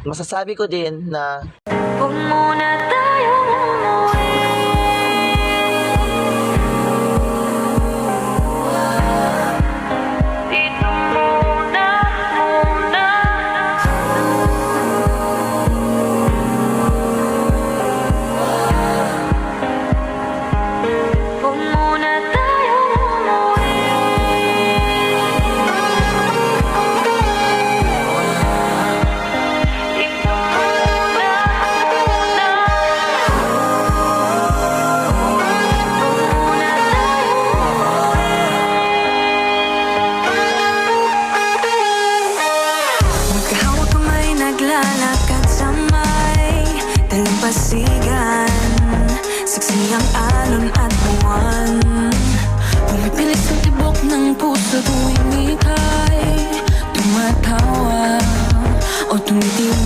masasabi ko din na Huwag muna tayong umuwi. Dito muna. Huwag muna tayong umuwi. Dito muna. Magkahawak kamay, naglalakad sa may dalampasigan. Saksi ang alon at buwan. Pumipilit sa tibok ng puso tuwing ika'y tumatawa o tumitim.